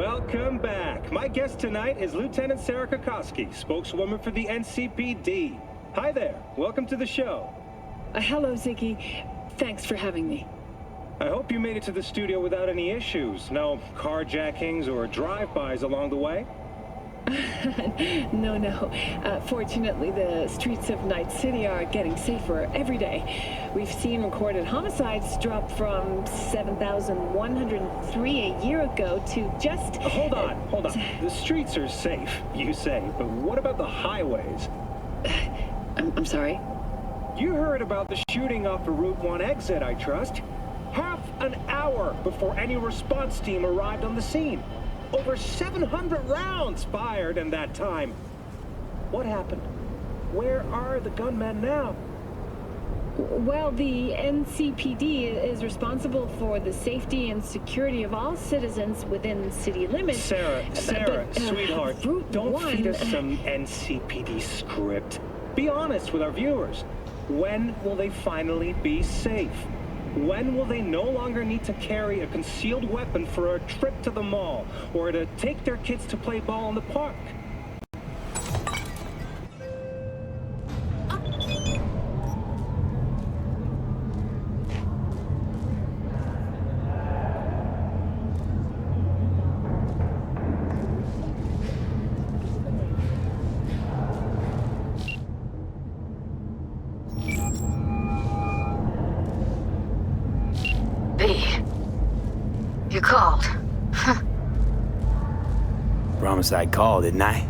Welcome back. My guest tonight is Lieutenant Sarah Kokoski, spokeswoman for the NCPD. Hi there. Welcome to the show. Hello, Ziggy. Thanks for having me. I hope you made it to the studio without any issues. No carjackings or drive-bys along the way? No. Fortunately, the streets of Night City are getting safer every day. We've seen recorded homicides drop from 7,103 a year ago to just... Hold on. The streets are safe, you say, but what about the highways? I'm sorry? You heard about the shooting off the Route 1 exit, I trust. Half an hour before any response team arrived on the scene. Over 700 rounds fired in that time. What happened? Where are the gunmen now? Well, the NCPD is responsible for the safety and security of all citizens within city limits. Sarah, sweetheart, don't feed us some NCPD script. Be honest with our viewers. When will they finally be safe? When will they no longer need to carry a concealed weapon for a trip to the mall or to take their kids to play ball in the park? You called. Promise I'd call, didn't I?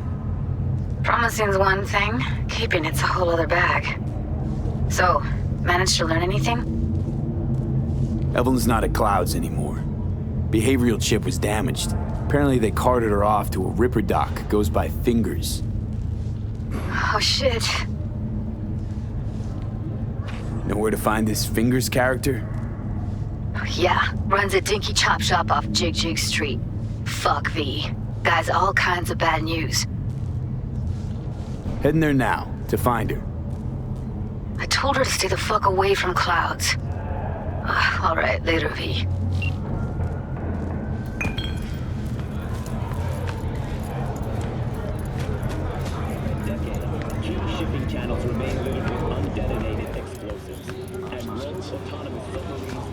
Promising's one thing, keeping it's a whole other bag. So, managed to learn anything? Evelyn's not at Clouds anymore. Behavioral chip was damaged. Apparently they carted her off to a Ripper dock, goes by Fingers. Oh shit. Know where to find this Fingers character? Yeah, runs a dinky chop shop off Jig Street. Fuck V. Guy's all kinds of bad news. Heading there now, to find her. I told her to stay the fuck away from Clouds. Alright, later, V. Key shipping channels remain littered with undetonated explosives, and rogue autonomous submarines.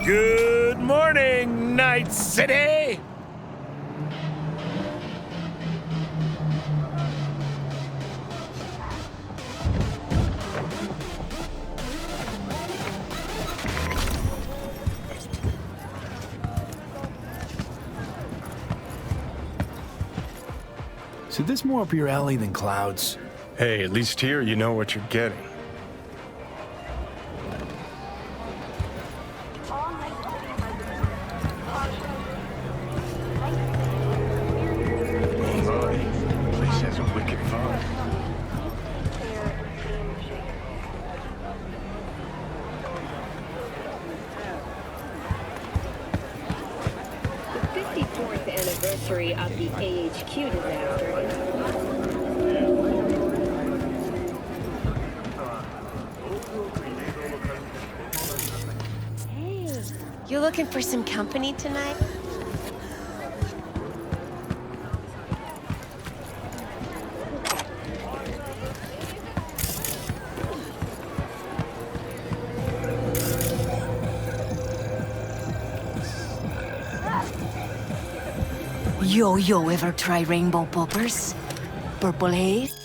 Good morning, Night City! So this more up your alley than Clouds? Hey, at least here you know what you're getting. Place has a wicked vibe. The 54th anniversary of the AHQ disaster. Hey, you looking for some company tonight? Yo, ever try rainbow poppers? Purple haze?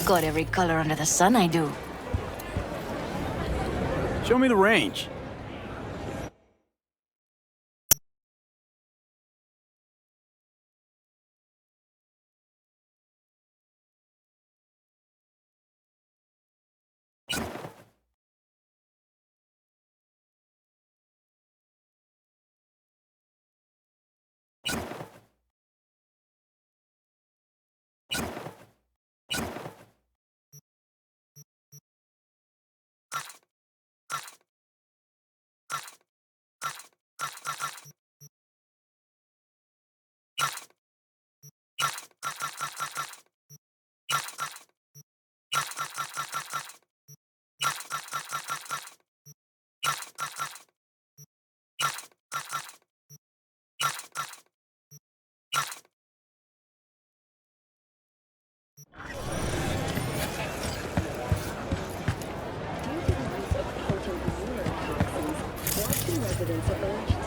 Got every color under the sun, I do. Show me the range. Residents are urged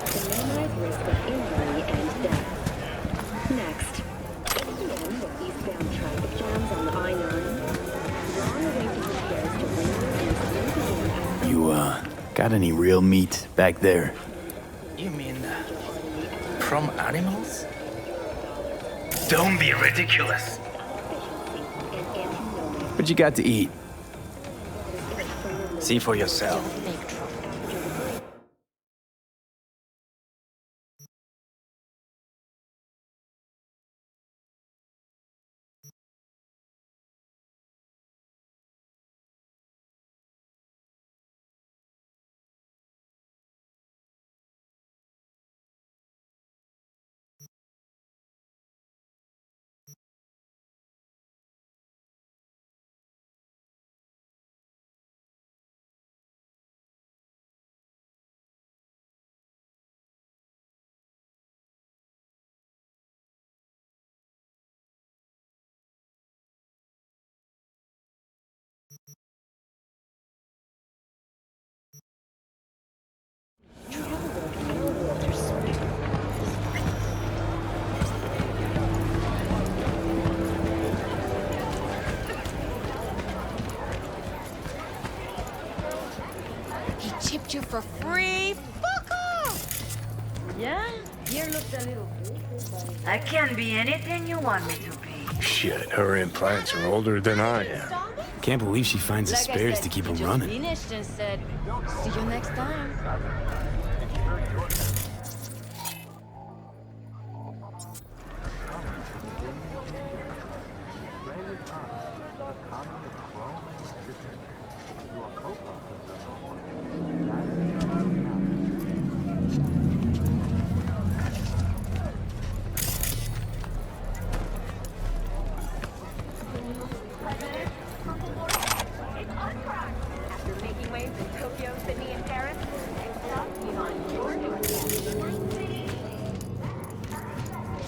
to minimize risk of injury and death. Next, ATM with eastbound traffic jams on the I-9. Long-awaited repairs to railroad and You, got any real meat back there? You mean from animals? Don't be ridiculous. What you got to eat? See for yourself. He chipped you for free? Fuck off! Yeah, here looks a little I can be anything you want me to be. Shit, her implants are older than I am. Can't believe she finds the spares to keep him running. Finished and said, see you next time.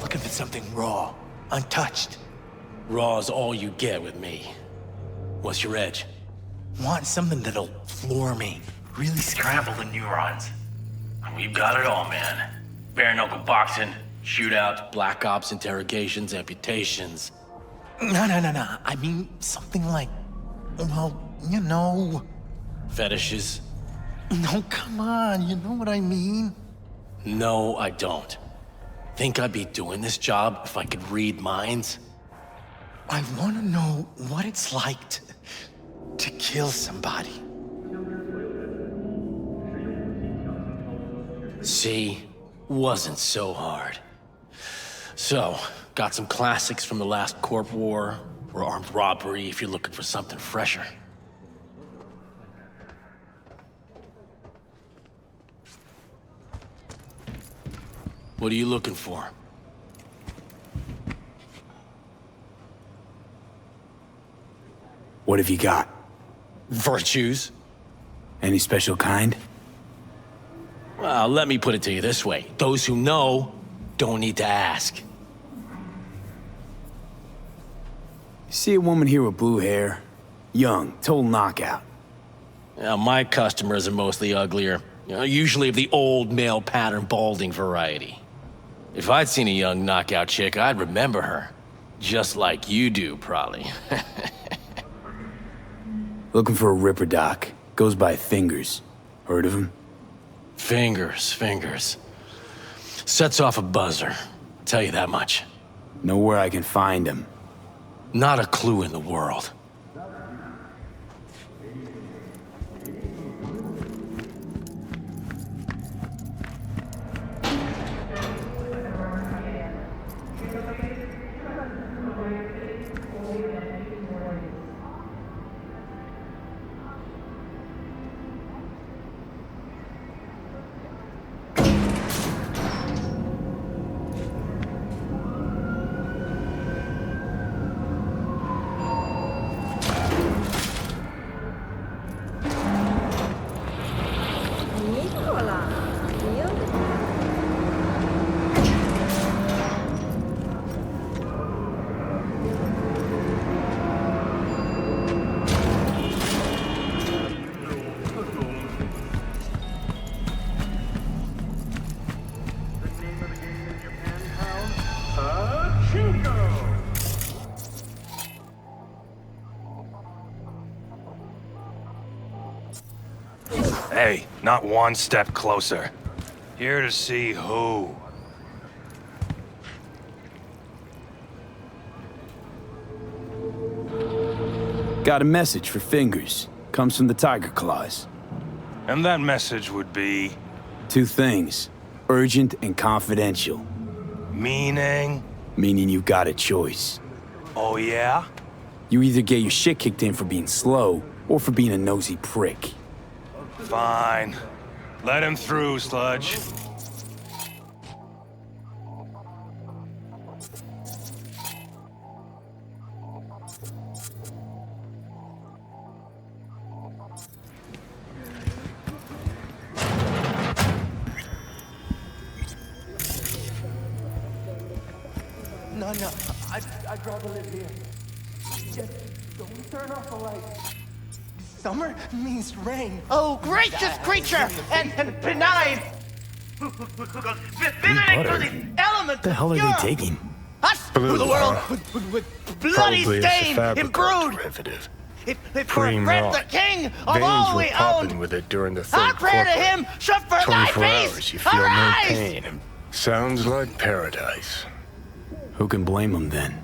Looking for something raw, untouched. Raw's all you get with me. What's your edge? Want something that'll floor me, really scramble the neurons. We've got it all, man. Bare knuckle boxing, shootouts, black ops, interrogations, amputations. No. I mean something like, well, you know. Fetishes? No, come on, you know what I mean? No, I don't. Think I'd be doing this job if I could read minds? I want to know what it's like to kill somebody. See? Wasn't so hard. So, got some classics from the last Corp War, or armed robbery if you're looking for something fresher. What are you looking for? What have you got? Virtues? Any special kind? Well, let me put it to you this way. Those who know don't need to ask. See a woman here with blue hair? Young, total knockout. Now, my customers are mostly uglier. Usually of the old male pattern balding variety. If I'd seen a young knockout chick, I'd remember her. Just like you do, probably. Looking for a Ripper Doc. Goes by Fingers. Heard of him? Fingers. Sets off a buzzer. Tell you that much. Know where I can find him. Not a clue in the world. Hey, not one step closer. Here to see who? Got a message for Fingers. Comes from the Tiger Claws. And that message would be... Two things. Urgent and confidential. Meaning? Meaning you got a choice. Oh yeah? You either get your shit kicked in for being slow, or for being a nosy prick. Fine. Let him through, Sludge. No, I'd rather live here. Just don't turn off the light. Summer means rain. Oh, gracious creature and benign! Befitting to the elements What the hell are they taking? Us, Blue the world law. with bloody Probably it's a stain and Cyberpunk brood. derivative. If Cream Fred raw. the king of Veins all were we popping own, with it during the our third prayer to corporate. him shall for thy 24 face hours, you feel arise! no pain, and Sounds like paradise. Who can blame him then?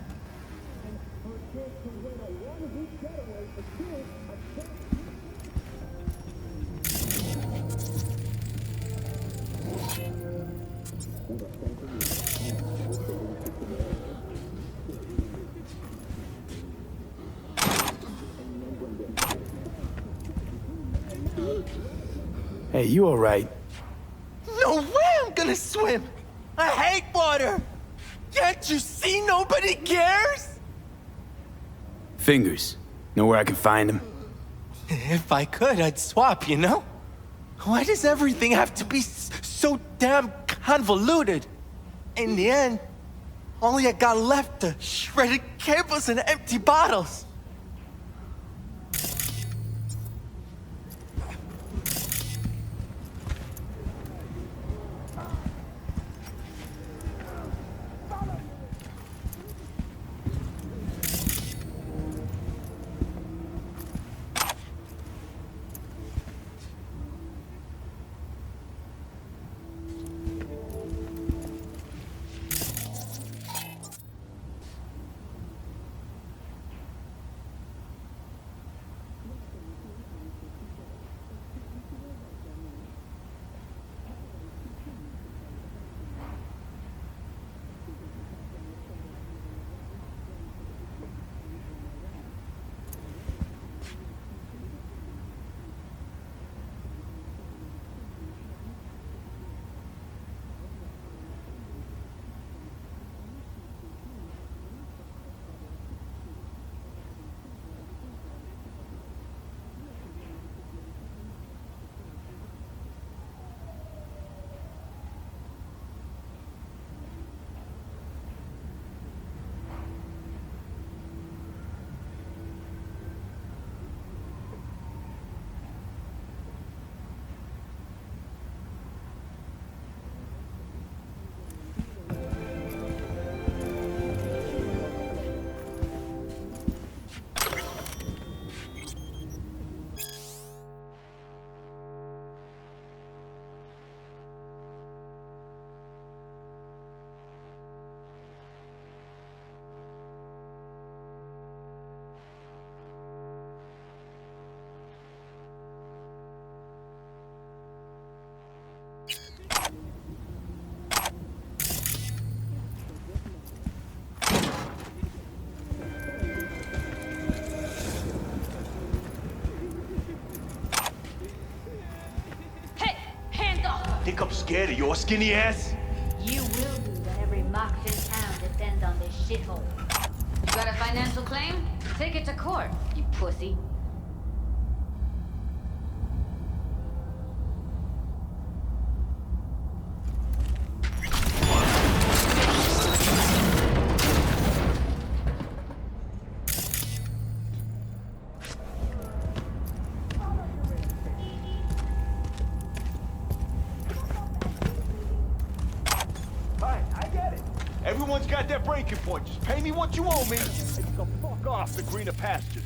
Hey, you all right? No way I'm gonna swim! I hate water! Can't you see nobody cares? Fingers. Know where I can find him? If I could, I'd swap, you know? Why does everything have to be so damn convoluted? In the end, all I got left are shredded cables and empty bottles. Think I'm scared of your skinny ass? You will be when every Moxon town depends on this shithole. You got a financial claim? Take it to court, you pussy. Everyone's got their breaking point. Just pay me what you owe me, and you can fuck off the greener pastures.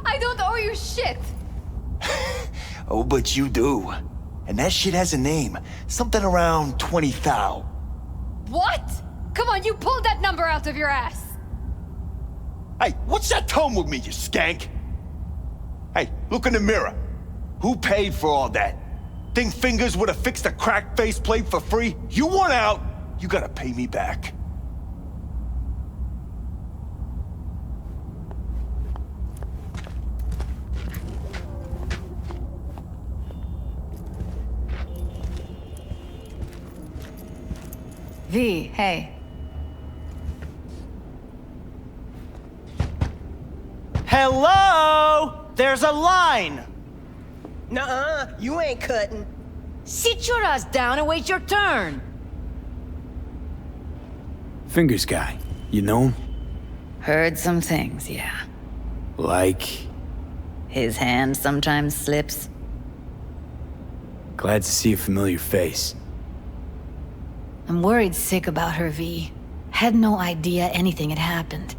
I don't owe you shit! Oh, but you do. And that shit has a name. Something around 20,000. What? Come on, you pulled that number out of your ass! Hey, what's that tone with me, you skank? Hey, look in the mirror. Who paid for all that? Think Fingers would have fixed a cracked faceplate for free? You want out, you gotta pay me back. V, hey. Hello? There's a line! Nuh-uh, you ain't cutting. Sit your ass down and wait your turn! Fingers guy. You know him? Heard some things, yeah. Like? His hand sometimes slips. Glad to see a familiar face. I'm worried sick about her, V. Had no idea anything had happened.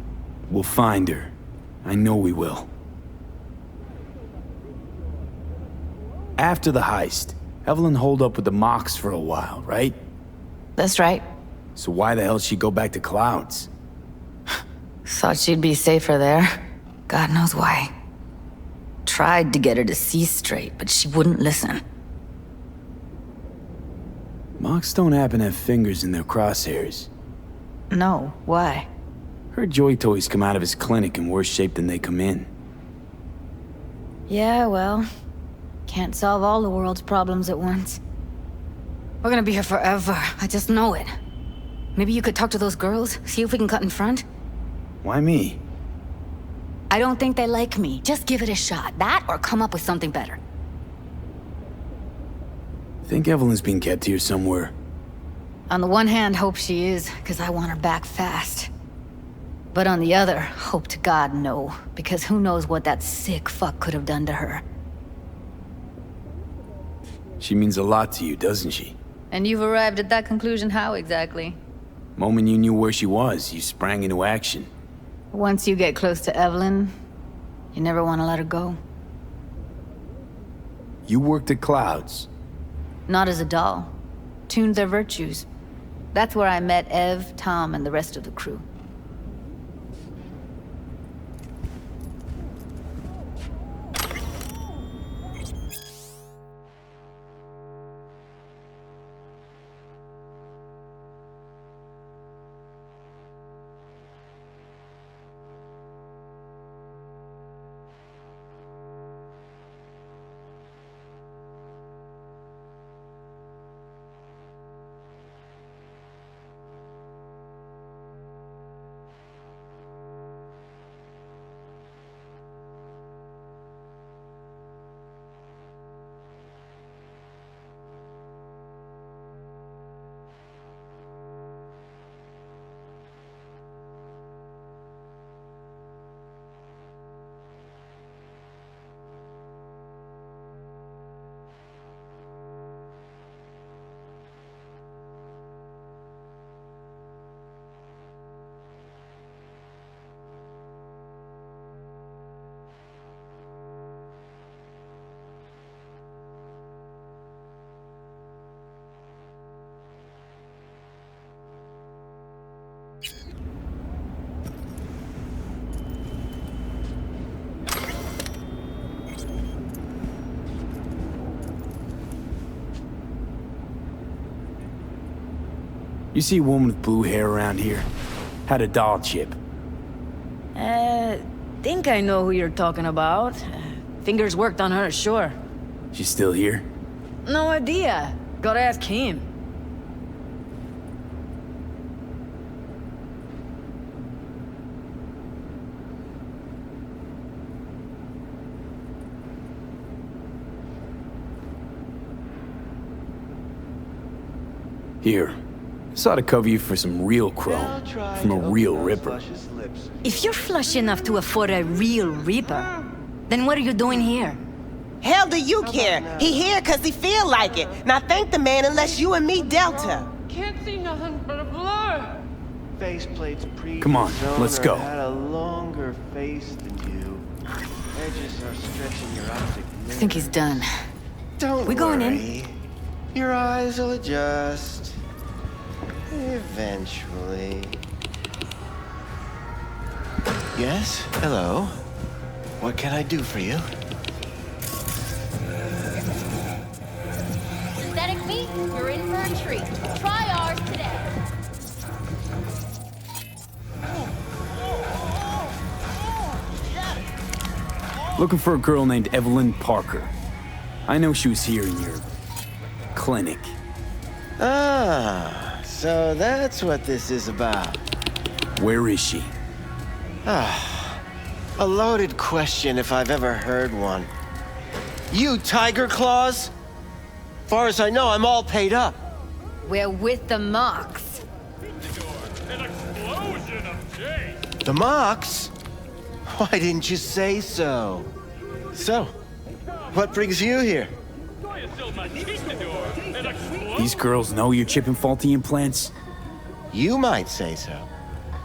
We'll find her. I know we will. After the heist, Evelyn holed up with the Mox for a while, right? That's right. So why the hell did she go back to Clouds? Thought she'd be safer there. God knows why. Tried to get her to see straight, but she wouldn't listen. Mox don't happen to have fingers in their crosshairs. No, why? Her joy toys come out of his clinic in worse shape than they come in. Yeah, well, can't solve all the world's problems at once. We're gonna be here forever, I just know it. Maybe you could talk to those girls, see if we can cut in front? Why me? I don't think they like me. Just give it a shot. That or come up with something better. Think Evelyn's being kept here somewhere. On the one hand, hope she is, because I want her back fast. But on the other, hope to God no, because who knows what that sick fuck could have done to her. She means a lot to you, doesn't she? And you've arrived at that conclusion how exactly? Moment you knew where she was, you sprang into action. Once you get close to Evelyn, you never want to let her go. You worked at Clouds. Not as a doll. Tuned their virtues. That's where I met Ev, Tom, and the rest of the crew. You see a woman with blue hair around here? Had a doll chip. Think I know who you're talking about. Fingers worked on her, sure. She's still here? No idea. Gotta ask him. Here. This ought to cover you for some real chrome. From a real Ripper. If you're flush enough to afford a real Reaper, then what are you doing here? Hell do you care? He here cause he feel like it. Now thank the man unless you and me Delta. Can't see nothing but a blur. Faceplate's Come on, let's go. had a longer face than you. Edges are stretching your optic nerve. I think he's done. Don't We going in? worry. Your eyes will adjust. Eventually. Yes? Hello? What can I do for you? Synthetic meat, you're in for a treat. Try ours today. Looking for a girl named Evelyn Parker. I know she was here in your clinic. Ah, so that's what this is about. Where is she? Ah, a loaded question if I've ever heard one. You Tiger Claws? Far as I know, I'm all paid up. We're with the Mox. An explosion of J. The Mox? Why didn't you say so? So, what brings you here? These girls know you're chipping faulty implants? You might say so.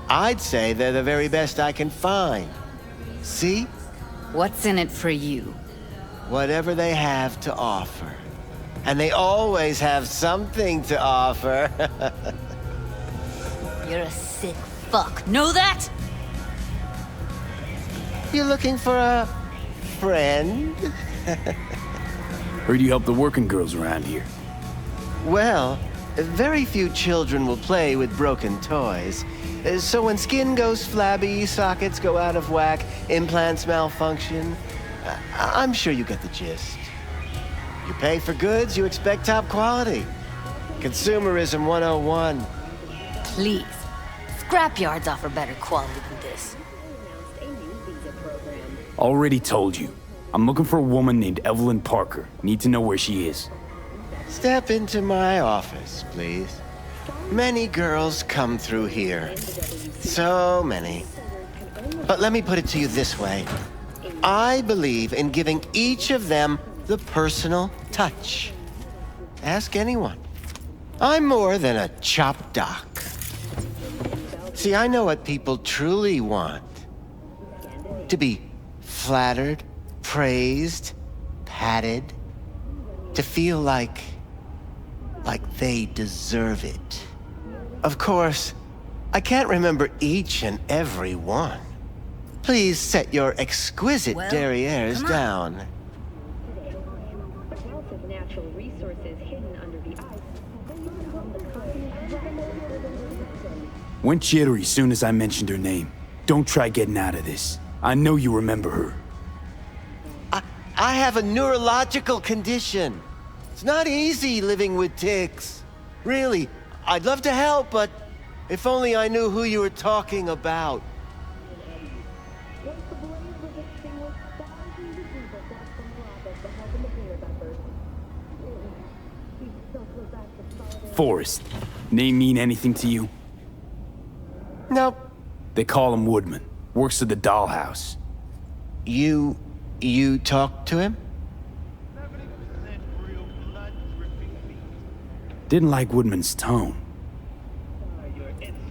I'd say they're the very best I can find. See? What's in it for you? Whatever they have to offer. And they always have something to offer. You're a sick fuck. Know that? You looking for a friend? Heard you help the working girls around here. Well, very few children will play with broken toys. So when skin goes flabby, sockets go out of whack, implants malfunction, I'm sure you get the gist. You pay for goods, you expect top quality. Consumerism 101. Please. Scrapyards offer better quality than this. Already told you. I'm looking for a woman named Evelyn Parker. Need to know where she is. Step into my office, please. Many girls come through here. So many. But let me put it to you this way. I believe in giving each of them the personal touch. Ask anyone. I'm more than a chop doc. See, I know what people truly want. To be flattered, praised, patted. To feel like they deserve it. Of course, I can't remember each and every one. Please set your exquisite derrieres down. Went jittery soon as I mentioned her name. Don't try getting out of this. I know you remember her. I have a neurological condition. It's not easy living with tics. Really, I'd love to help, but if only I knew who you were talking about. Forrest. Name mean anything to you? Nope. They call him Woodman. Works at the dollhouse. You talked to him? Didn't like Woodman's tone.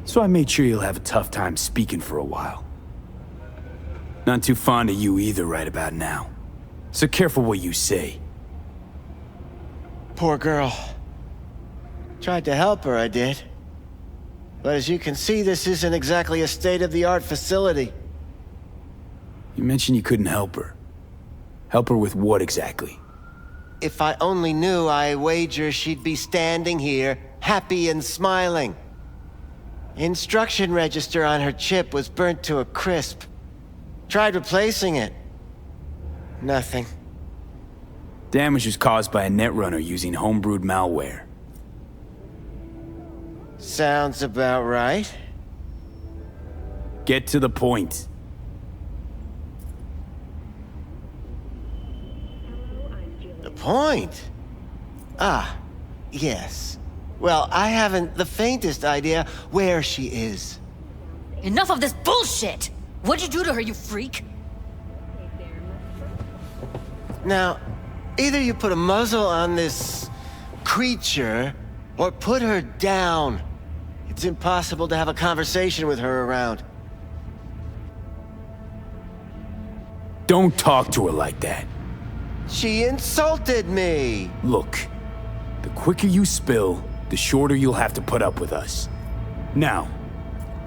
So I made sure he'll have a tough time speaking for a while. Not too fond of you either right about now. So careful what you say. Poor girl. Tried to help her, I did. But as you can see, this isn't exactly a state-of-the-art facility. You mentioned you couldn't help her. Help her with what exactly? If I only knew, I wager she'd be standing here, happy and smiling. Instruction register on her chip was burnt to a crisp. Tried replacing it. Nothing. Damage was caused by a netrunner using homebrewed malware. Sounds about right. Get to the point. The point? Ah, yes. Well, I haven't the faintest idea where she is. Enough of this bullshit! What'd you do to her, you freak? Now, either you put a muzzle on this creature, or put her down. It's impossible to have a conversation with her around. Don't talk to her like that. She insulted me! Look, the quicker you spill, the shorter you'll have to put up with us. Now,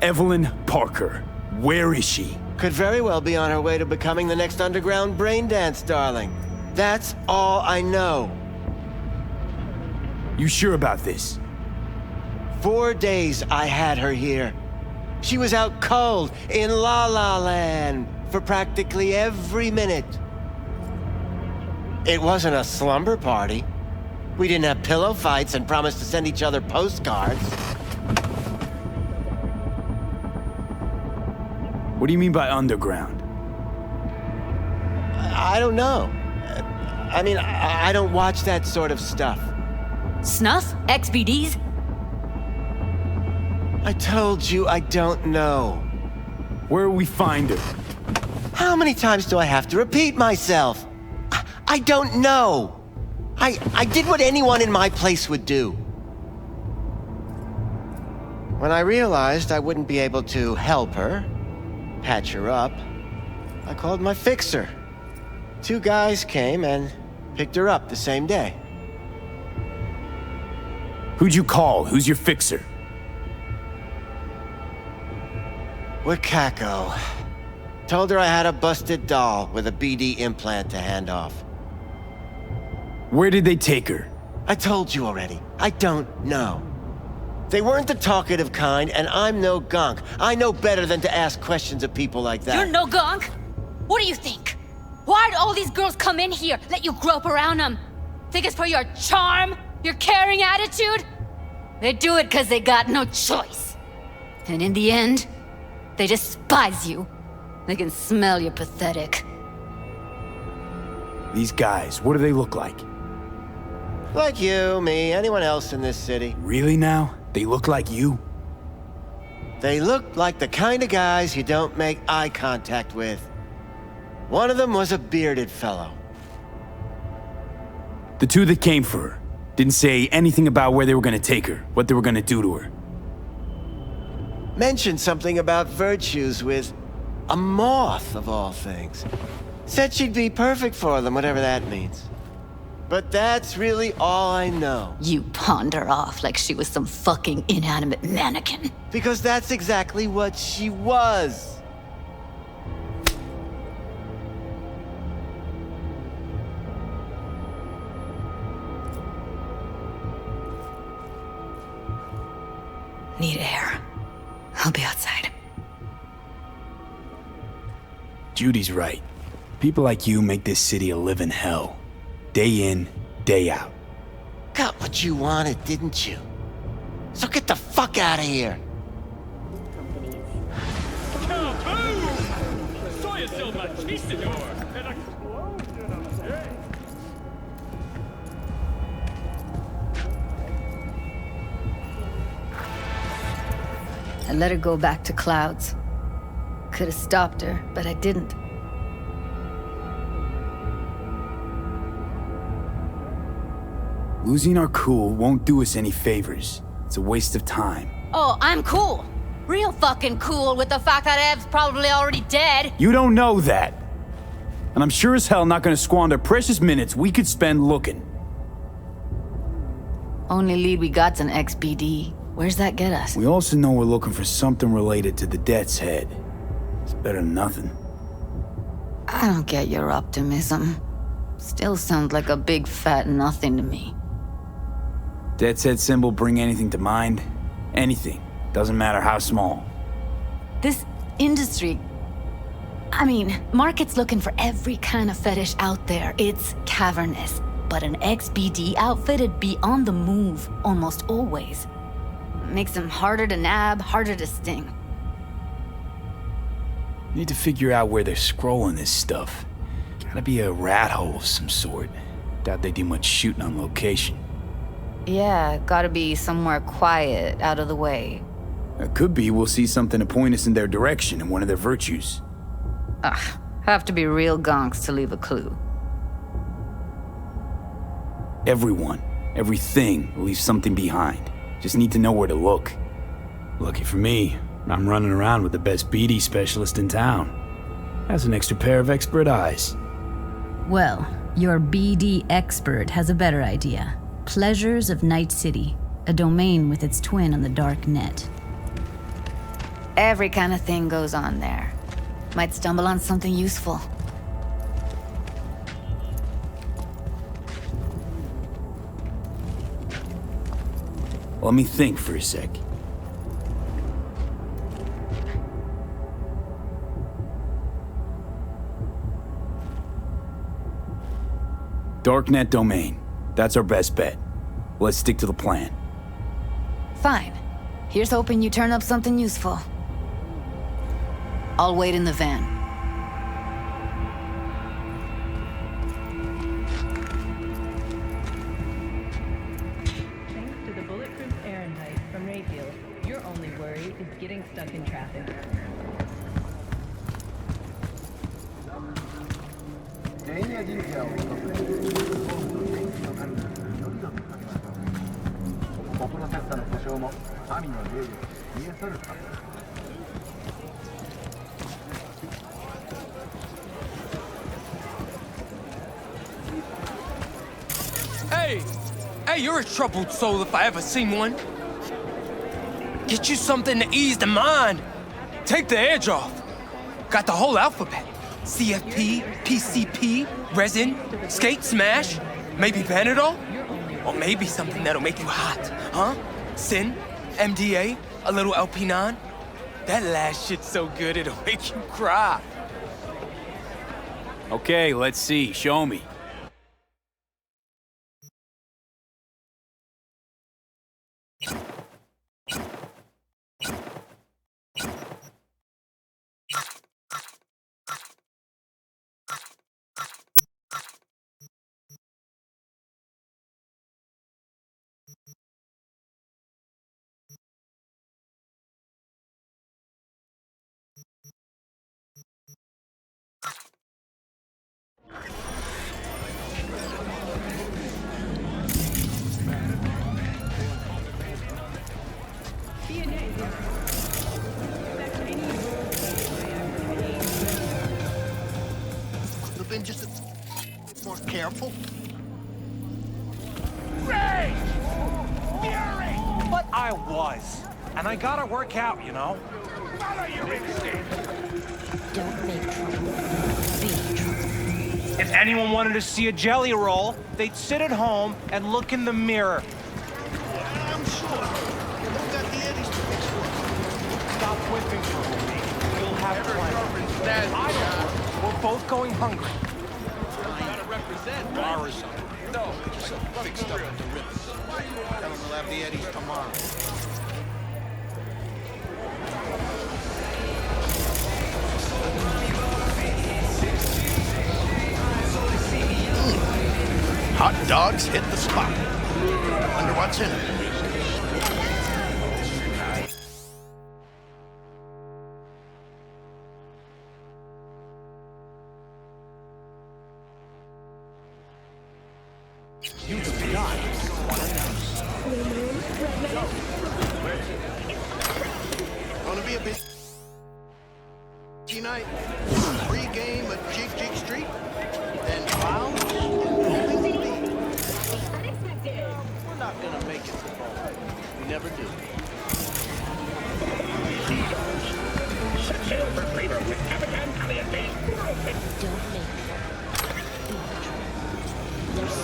Evelyn Parker, where is she? Could very well be on her way to becoming the next underground braindance darling. That's all I know. You sure about this? 4 days I had her here. She was out cold in La La Land for practically every minute. It wasn't a slumber party. We didn't have pillow fights and promised to send each other postcards. What do you mean by underground? I don't know. I mean, I don't watch that sort of stuff. Snuff? XBDs? I told you I don't know. Where will we find her? How many times do I have to repeat myself? I don't know. I did what anyone in my place would do. When I realized I wouldn't be able to help her, patch her up, I called my fixer. 2 guys came and picked her up the same day. Who'd you call? Who's your fixer? Wakako. Told her I had a busted doll with a BD implant to hand off. Where did they take her? I told you already. I don't know. They weren't the talkative kind, and I'm no gonk. I know better than to ask questions of people like that. You're no gonk? What do you think? Why'd all these girls come in here, let you grope around them? Think it's for your charm? Your caring attitude? They do it because they got no choice. And in the end, they despise you. They can smell you're pathetic. These guys, what do they look like? Like you, me, anyone else in this city. Really now? They look like you? They look like the kind of guys you don't make eye contact with. One of them was a bearded fellow. The 2 that came for her didn't say anything about where they were gonna take her, what they were gonna do to her. Mentioned something about virtues with a moth, of all things. Said she'd be perfect for them, whatever that means. But that's really all I know. You pawned her off like she was some fucking inanimate mannequin. Because that's exactly what she was. Need air. I'll be outside. Judy's right. People like you make this city a living hell. Day in, day out. Got what you wanted, didn't you? So get the fuck out of here. Soy es el machistador. An explosion of J. I let her go back to Clouds. Could have stopped her, but I didn't. Losing our cool won't do us any favors. It's a waste of time. Oh, I'm cool. Real fucking cool with the fact that Ev's probably already dead. You don't know that. And I'm sure as hell not gonna squander precious minutes we could spend looking. Only lead we got's an XBD. Where's that get us? We also know we're looking for something related to the Death's Head. It's better than nothing. I don't get your optimism. Still sounds like a big fat nothing to me. Death's Head symbol bring anything to mind? Anything. Doesn't matter how small. This industry... I mean, market's looking for every kind of fetish out there. It's cavernous. But an XBD outfit'd be on the move, almost always. Makes them harder to nab, harder to sting. Need to figure out where they're scrolling this stuff. Gotta be a rat hole of some sort. Doubt they do much shooting on location. Yeah, gotta be somewhere quiet, out of the way. It could be we'll see something to point us in their direction in one of their virtues. Ugh, have to be real gonks to leave a clue. Everyone, everything leaves something behind. Just need to know where to look. Lucky for me, I'm running around with the best BD specialist in town. Has an extra pair of expert eyes. Well, your BD expert has a better idea. Pleasures of Night City, a domain with its twin on the dark net. Every kind of thing goes on there. Might stumble on something useful. Let me think for a sec. Darknet domain. That's our best bet. Let's stick to the plan. Fine. Here's hoping you turn up something useful. I'll wait in the van. Thanks to the bulletproof Fahrenheit from Rayfield, your only worry is getting stuck in traffic. Hey! Hey, you're a troubled soul if I ever seen one. Get you something to ease the mind. Take the edge off. Got the whole alphabet. CFP, PCP, resin, skate, smash, maybe Panadol? Or maybe something that'll make you hot, huh? Sin, MDA, a little LP9. That last shit's so good it'll make you cry. Okay, let's see. Show me. Could've been just a more careful. Ray! Fury! But I was. And I gotta work out, you know? Follow your instinct. Don't make trouble. Be trouble. If anyone wanted to see a jelly roll, they'd sit at home and look in the mirror. I'm sure. Who got the eddies to fix for you? Stop whipping for me. We'll have plenty. I don't work. We're both going hungry. Gotta represent, or something. No, just some fixed up at the rips. Tell them we'll have the eddies tomorrow. Hot dogs hit the spot. Wonder what's in it. You do not want to know. Gonna be a busy night. Pre-game at Jig Jig Street. Then clowns. We're not gonna make it to ball. We never do. Set sail for freedom with Captain Caliente. Don't make trouble. There's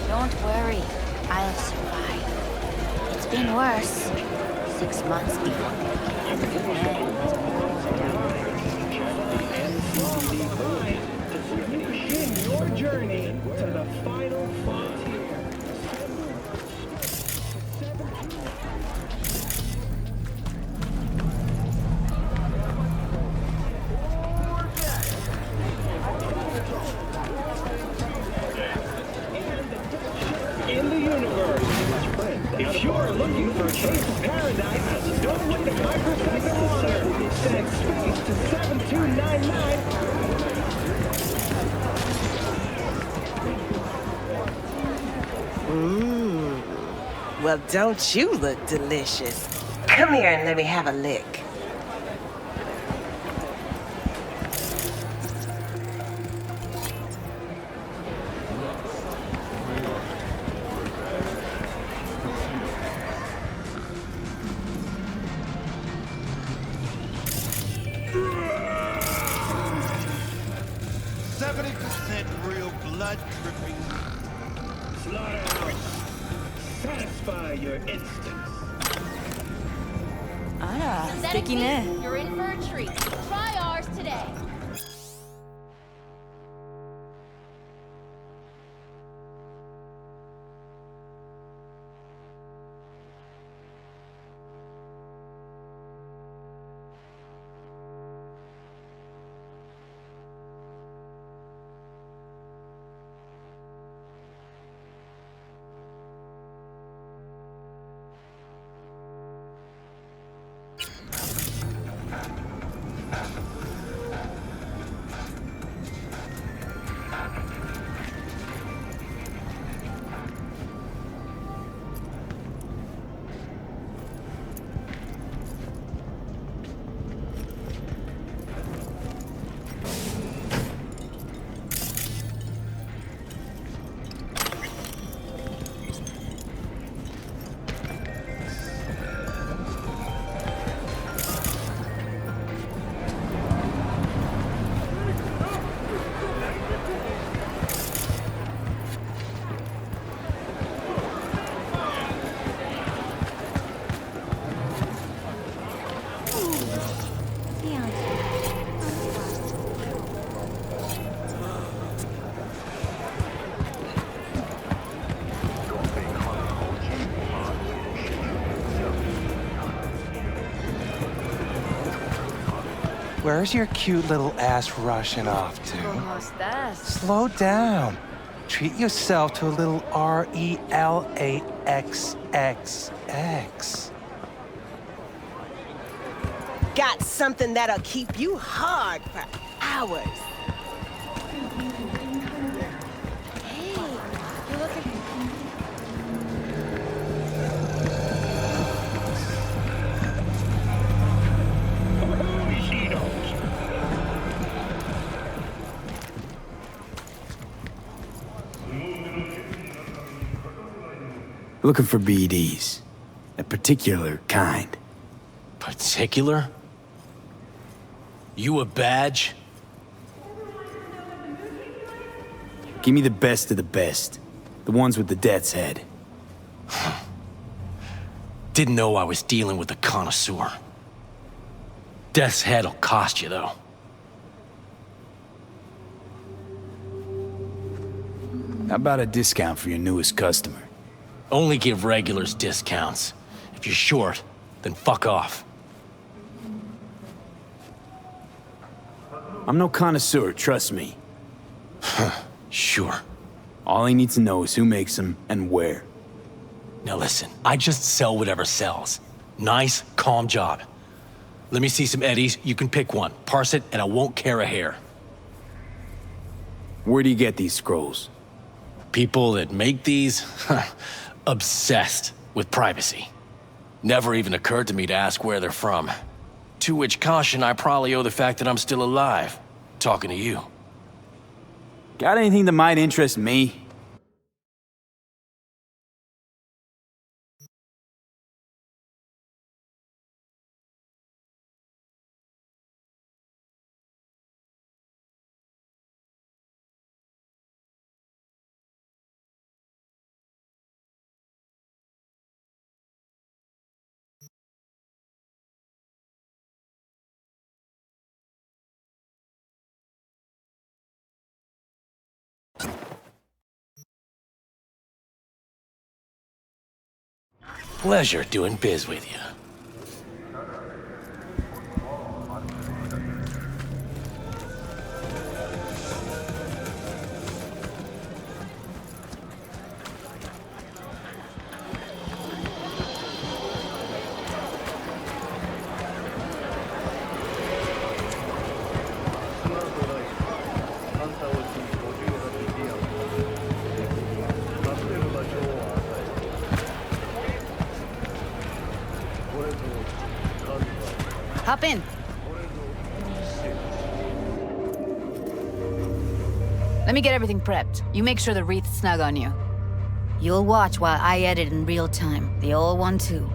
Don't worry, I'll survive. It's been worse. 6 months before Begin your journey to the final frontier. In the universe. If you're looking for a taste of paradise, don't look at microseconds longer. Send space to 7299. Well, don't you look delicious? Come here and let me have a lick. Real blood dripping. Slaughterhouse. Satisfy your instincts. Synthetic meat, you're in for a treat. Try ours today. Where's your cute little ass rushing off to? Almost that. Slow down. Treat yourself to a little RELAXX. Got something that'll keep you hard for hours. Hey, you looking... Looking for BDs. A particular kind. Particular? You a badge? Give me the best of the best. The ones with the death's head. Didn't know I was dealing with a connoisseur. Death's head'll cost you, though. How about a discount for your newest customer? Only give regulars discounts. If you're short, then fuck off. I'm no connoisseur, trust me. Sure. All I need to know is who makes them and where. Now listen, I just sell whatever sells. Nice, calm job. Let me see some eddies, you can pick one. Parse it, and I won't care a hair. Where do you get these scrolls? People that make these? Obsessed with privacy. Never even occurred to me to ask where they're from. To which caution I probably owe the fact that I'm still alive, talking to you. Got anything that might interest me? Pleasure doing biz with you. Hop in. Let me get everything prepped. You make sure the wreath's snug on you. You'll watch while I edit in real time. The old one, too.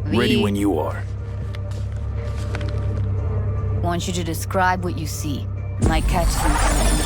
Ready when you are. Want you to describe what you see. Might catch something.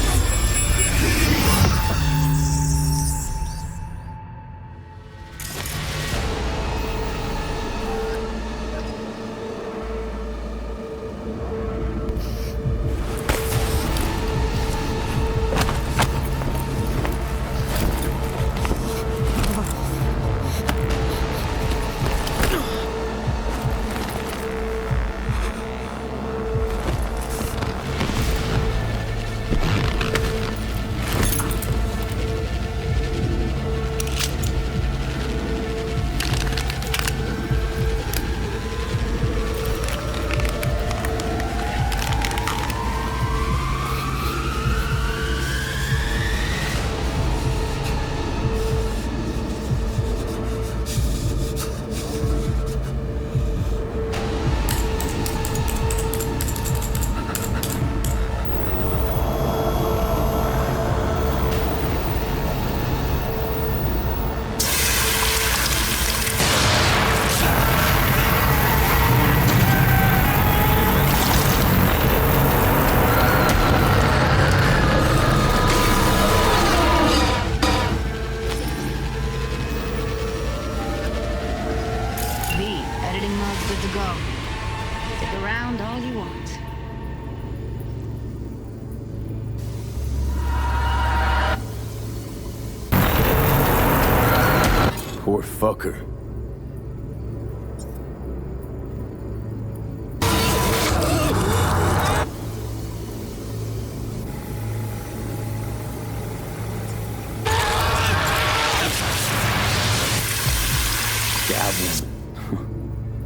Poor fucker.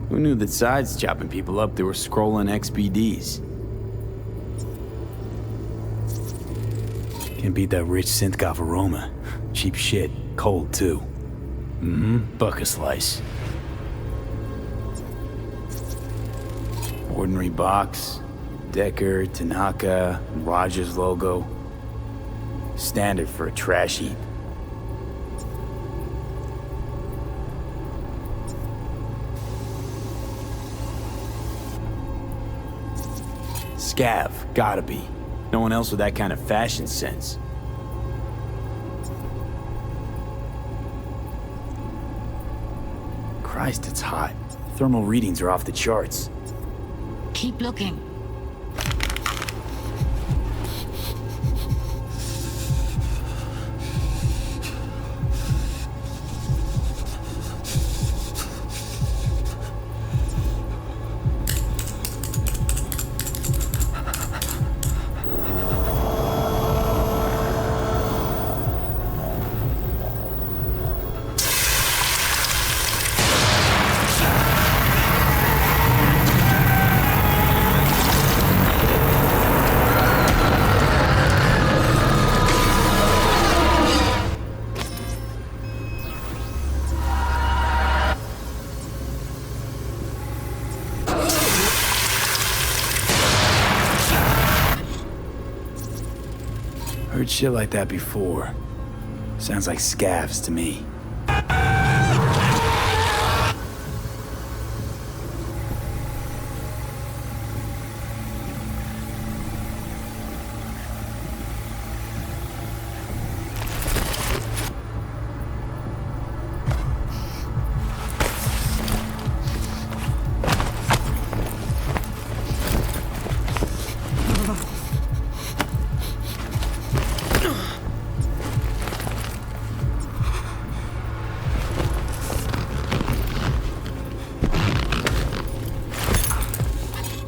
Who knew that sides chopping people up, they were scrolling XBDs? Can't beat that rich synth-goth aroma. Cheap shit. Cold, too. Buck a slice. Ordinary box. Decker, Tanaka, Rogers logo. Standard for a trash heap. Scav, gotta be. No one else with that kind of fashion sense. Christ, it's hot. Thermal readings are off the charts. Keep looking. Heard shit like that before. Sounds like scavs to me.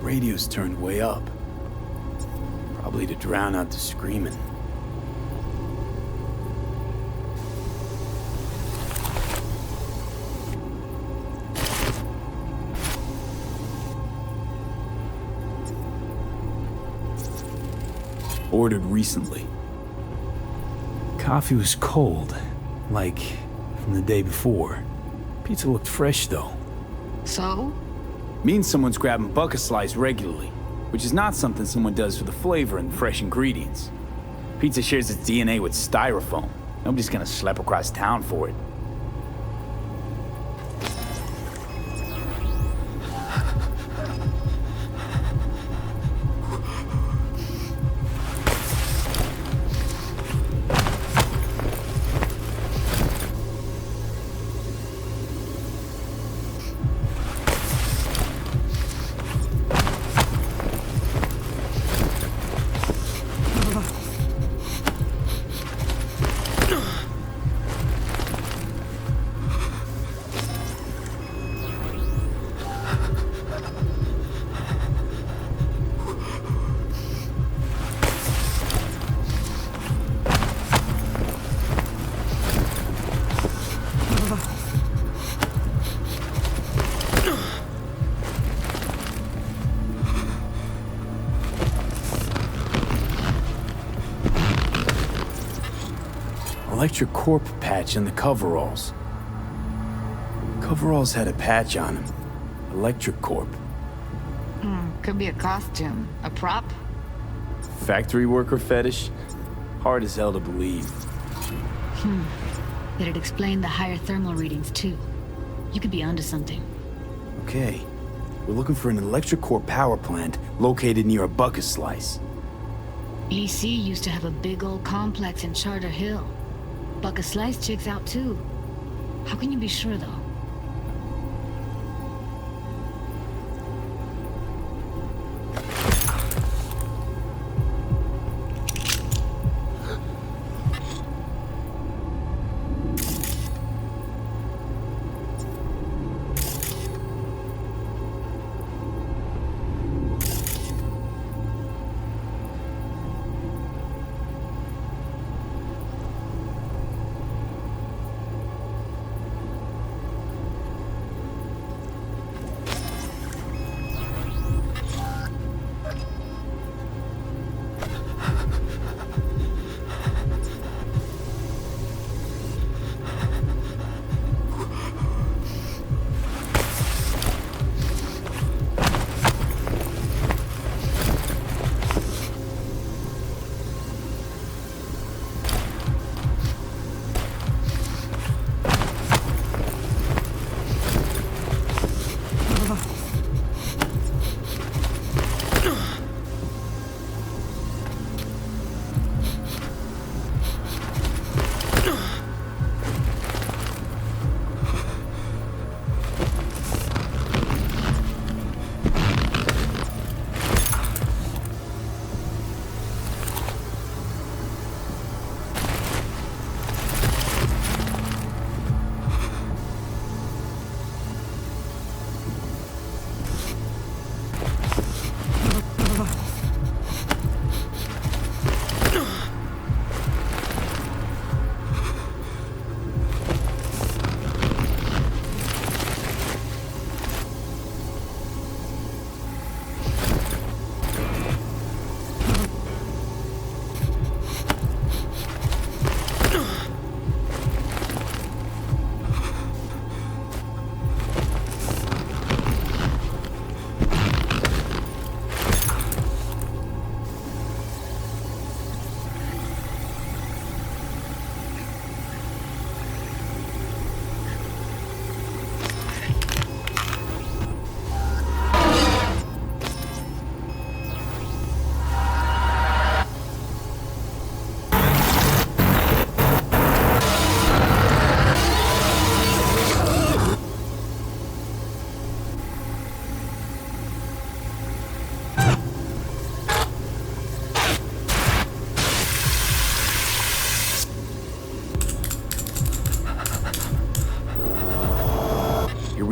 Radio's turned way up. Probably to drown out the screaming. ordered recently. Coffee was cold, like from the day before. Pizza looked fresh, though. So? Means someone's grabbing bucket slice regularly, which is not something someone does for the flavor and fresh ingredients. Pizza shares its DNA with styrofoam. Nobody's gonna schlep across town for it. Electric Corp patch in the coveralls. Coveralls had a patch on them. Electric Corp. Could be a costume. A prop? Factory worker fetish? Hard as hell to believe. It'd explain the higher thermal readings, too. You could be onto something. Okay. We're looking for an Electric Corp power plant located near a bucket slice. EC used to have a big old complex in Charter Hill. Bucket Slice checks out, too. How can you be sure, though?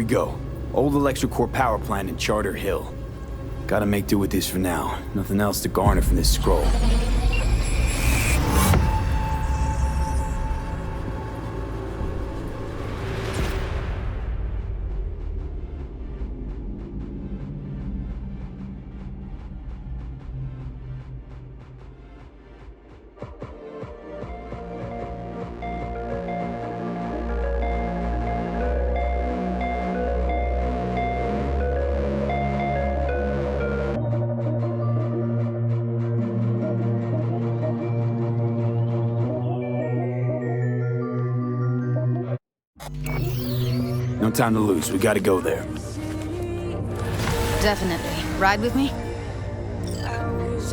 we go. Old Electric Corp power plant in Charter Hill. Gotta make do with this for now. Nothing else to garner from this scroll. No time to lose. We gotta go there. Definitely. Ride with me?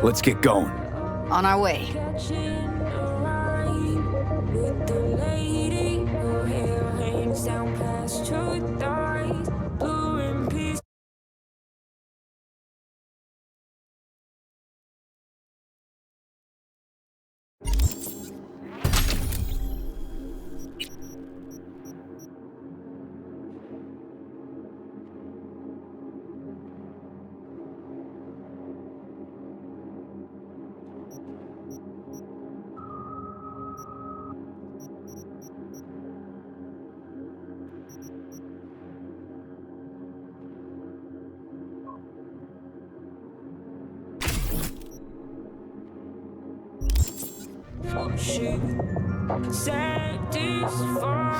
Let's get going. On our way.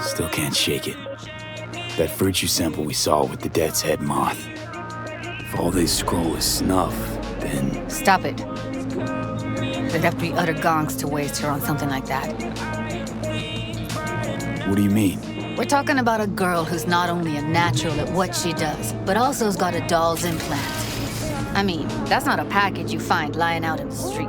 Still can't shake it. That fruit you sample we saw with the Death's Head moth. If all they scroll is snuff, then... Stop it. There'd have to be utter gonks to waste her on something like that. What do you mean? We're talking about a girl who's not only a natural at what she does, but also has got a doll's implant. I mean, that's not a package you find lying out in the street.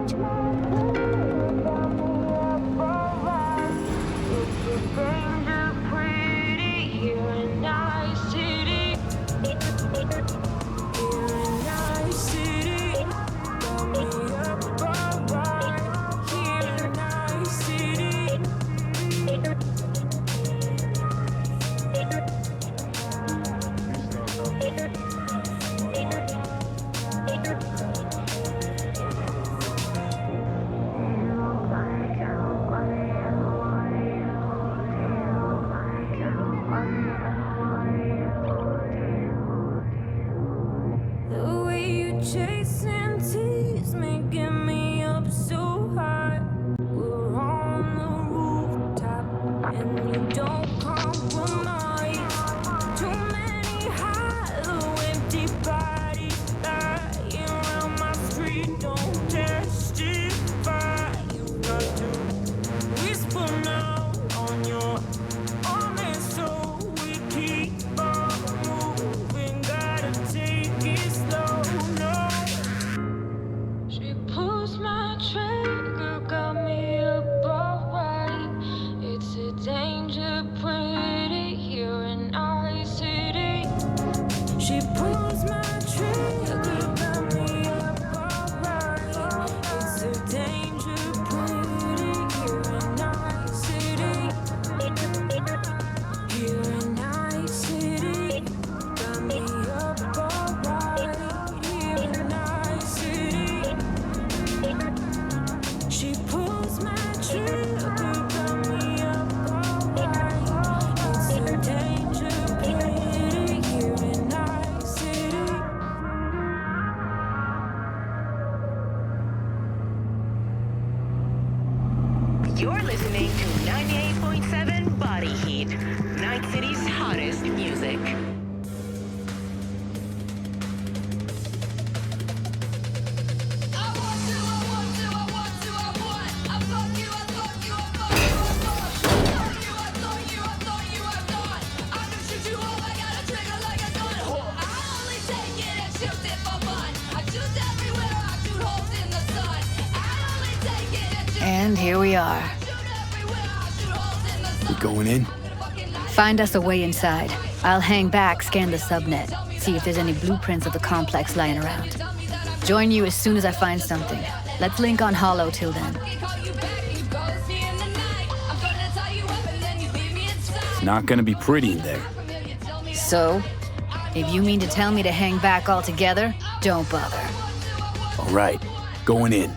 You're listening to 98.7 Body Heat, Night City's hottest music. And here we are. We going in? Find us a way inside. I'll hang back, scan the subnet, see if there's any blueprints of the complex lying around. Join you as soon as I find something. Let's link on Hollow till then. It's not gonna be pretty in there. So, if you mean to tell me to hang back altogether, don't bother. All right, going in.